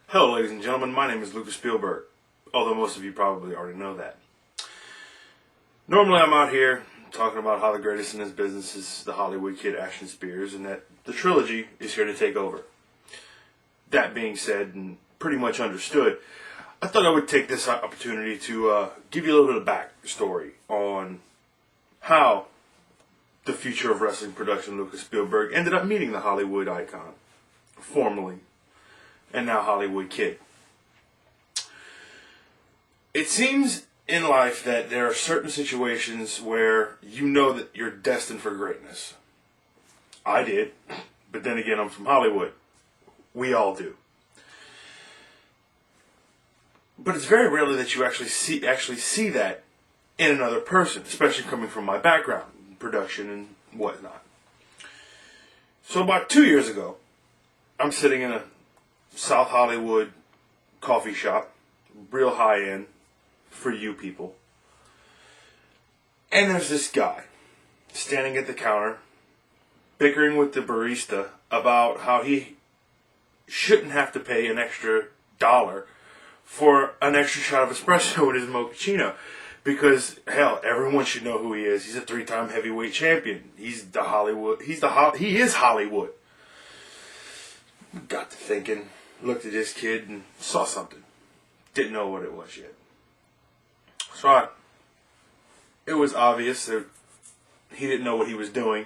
Hello, ladies and gentlemen. My name is Spielberg, although most of you probably already know that. Normally, I'm out here talking about how the greatest in this business is the Hollywood kid Ashton Spears, and that the trilogy is here to take over. That being said, and pretty much understood, I thought I would take this opportunity to give you a little bit of backstory on how the future of wrestling production, Spielberg, ended up meeting the Hollywood icon, formerly, and now Hollywood kid. It seems in life that there are certain situations where you know that you're destined for greatness. I did, but then again, I'm from Hollywood. We all do. But it's very rarely that you actually see that in another person, especially coming from my background, production and whatnot. So about 2 years ago, I'm sitting in a South Hollywood coffee shop, real high end for you people. And there's this guy standing at the counter, bickering with the barista about how he shouldn't have to pay an extra $1 for an extra shot of espresso with his mochaccino. Because, hell, everyone should know who he is. He's a 3-time heavyweight champion. He is Hollywood. Got to thinking, looked at this kid and saw something. Didn't know what it was yet. So it was obvious that he didn't know what he was doing.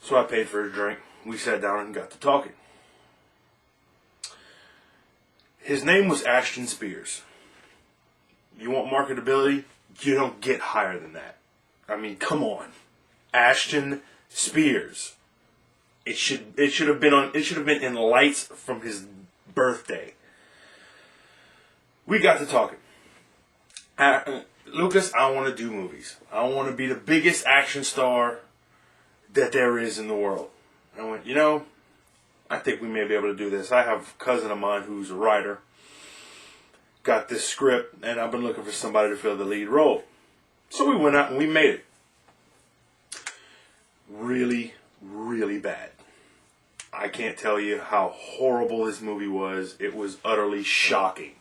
So I paid for his drink. We sat down and got to talking. His name was Ashton Spears. You want marketability? You don't get higher than that. I mean, come on. Ashton Spears. It should have been in lights from his birthday. We got to talking. Lucas, I want to do movies. I want to be the biggest action star that there is in the world. I went, I think we may be able to do this. I have a cousin of mine who's a writer. Got this script, and I've been looking for somebody to fill the lead role. So we went out and we made it. Really, really bad. I can't tell you how horrible this movie was. It was utterly shocking.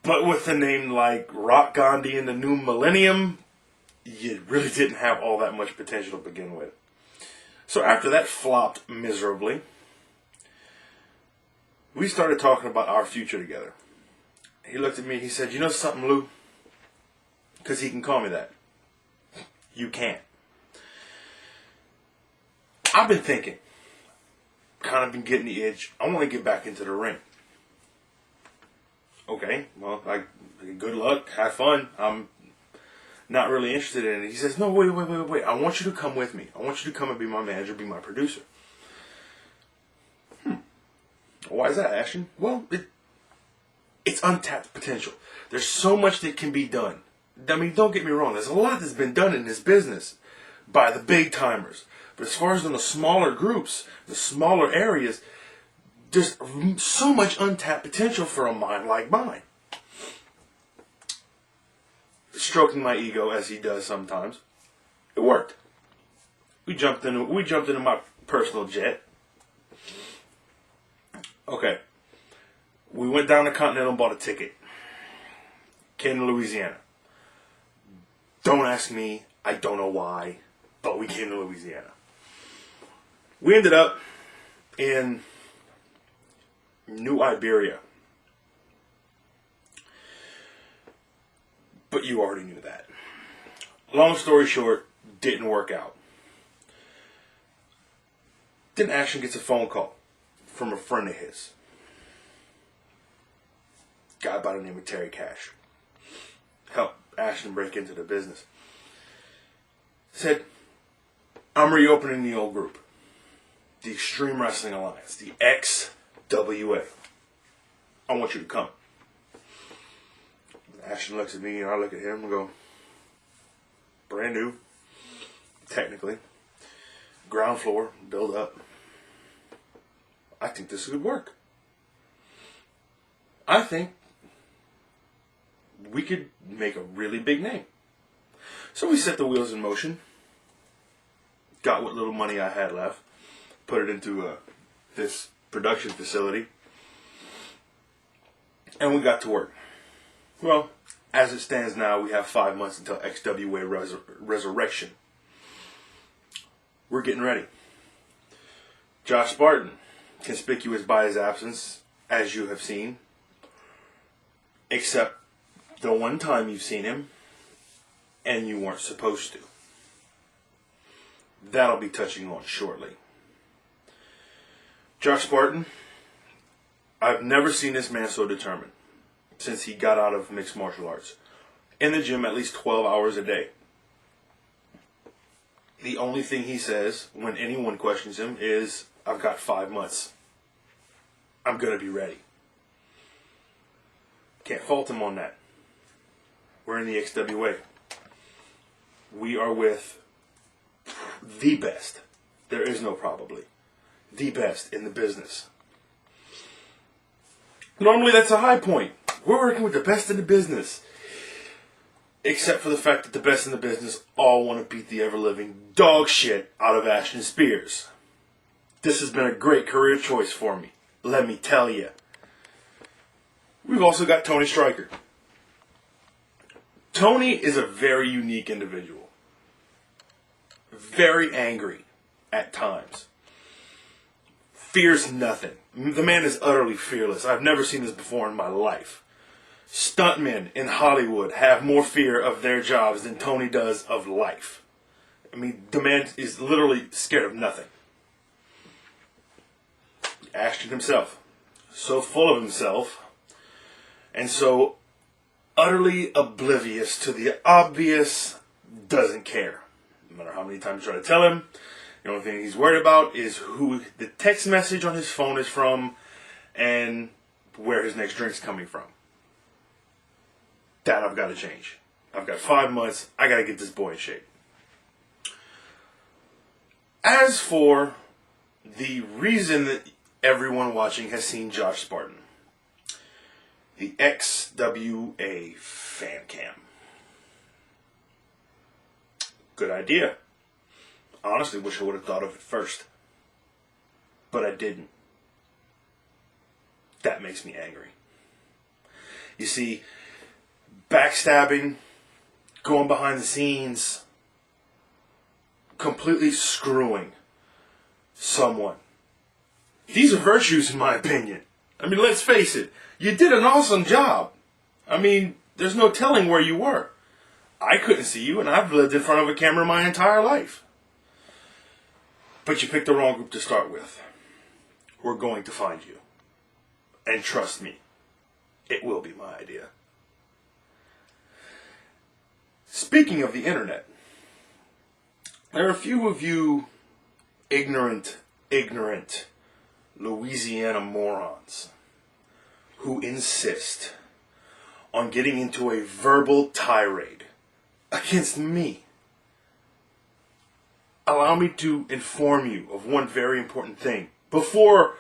But with a name like Rock Gandhi in the New Millennium, you really didn't have all that much potential to begin with. So after that flopped miserably, we started talking about our future together. He looked at me, he said, "You know something, Lou?" Because he can call me that. You can't. I've been thinking, kind of been getting the itch. I want to get back into the ring. Okay, well, good luck, have fun. I'm not really interested in it. He says, "No, wait. I want you to come with me. I want you to come and be my manager, be my producer." Why is that, Ashton? Well, it's untapped potential. There's so much that can be done. I mean, don't get me wrong. There's a lot that's been done in this business by the big timers. But as far as in the smaller groups, the smaller areas, there's so much untapped potential for a mind like mine. Stroking my ego as he does sometimes, it worked. We jumped into my personal jet. Okay. We went down to Continental and bought a ticket. Came to Louisiana. Don't ask me. I don't know why. But we came to Louisiana. We ended up in New Iberia. But you already knew that. Long story short, didn't work out. Then Ashton gets a phone call from a friend of his. Guy by the name of Terry Cash. Helped Ashton break into the business. Said, "I'm reopening the old group. The Extreme Wrestling Alliance. The X.W.A. I want you to come." Ashton looks at me and I look at him and go, brand new, technically. Ground floor, build up. I think this could work. I think we could make a really big name. So we set the wheels in motion. Got what little money I had left. Put it into this production facility. And we got to work. Well, as it stands now, we have 5 months until X.W.A. Resurrection. We're getting ready. Josh Spartan, conspicuous by his absence, as you have seen, except the one time you've seen him, and you weren't supposed to. That'll be touching on shortly. Josh Spartan, I've never seen this man so determined since he got out of mixed martial arts. In the gym at least 12 hours a day. The only thing he says when anyone questions him is, I've got 5 months. I'm going to be ready. Can't fault him on that. We're in the X.W.A. We are with the best. There is no probably. The best in the business. Normally that's a high point. We're working with the best in the business. Except for the fact that the best in the business all want to beat the ever-living dog shit out of Ashton Spears. This has been a great career choice for me. Let me tell you. We've also got Tony Stryker. Tony is a very unique individual. Very angry at times. Fears nothing. The man is utterly fearless. I've never seen this before in my life. Stuntmen in Hollywood have more fear of their jobs than Tony does of life. I mean, the man is literally scared of nothing. Ashton himself, so full of himself, and so utterly oblivious to the obvious, doesn't care. No matter how many times you try to tell him, the only thing he's worried about is who the text message on his phone is from and where his next drink's coming from. That I've got to change. I've got 5 months. I got to get this boy in shape. As for the reason that everyone watching has seen Josh Spartan, the X.W.A. fan cam. Good idea. Honestly, wish I would have thought of it first. But I didn't. That makes me angry. You see, backstabbing, going behind the scenes, completely screwing someone. These are virtues in my opinion. I mean, let's face it. You did an awesome job. I mean, there's no telling where you were. I couldn't see you, and I've lived in front of a camera my entire life. But you picked the wrong group to start with. We're going to find you. And trust me, it will be my idea. Speaking of the internet, there are a few of you ignorant Louisiana morons who insist on getting into a verbal tirade against me. Allow me to inform you of one very important thing. Before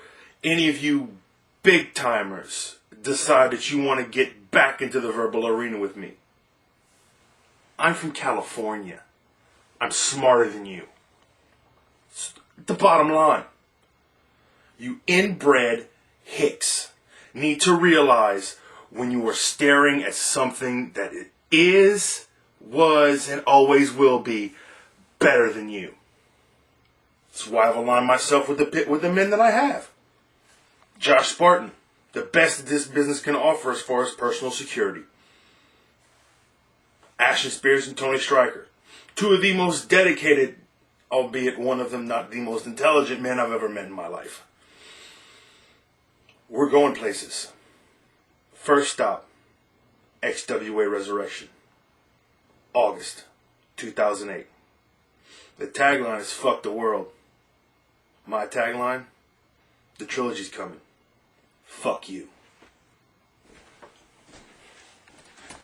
any of you big timers decide that you want to get back into the verbal arena with me, I'm from California. I'm smarter than you. It's the bottom line. You inbred hicks need to realize when you are staring at something that it is, was, and always will be better than you. That's why I've aligned myself with the men that I have. Josh Spartan, the best that this business can offer as far as personal security. Ashton Spears and Tony Stryker, two of the most dedicated, albeit one of them not the most intelligent men I've ever met in my life. We're going places. First stop, X.W.A. Resurrection, August 2008. The tagline is fuck the world. My tagline, the trilogy's coming. Fuck you.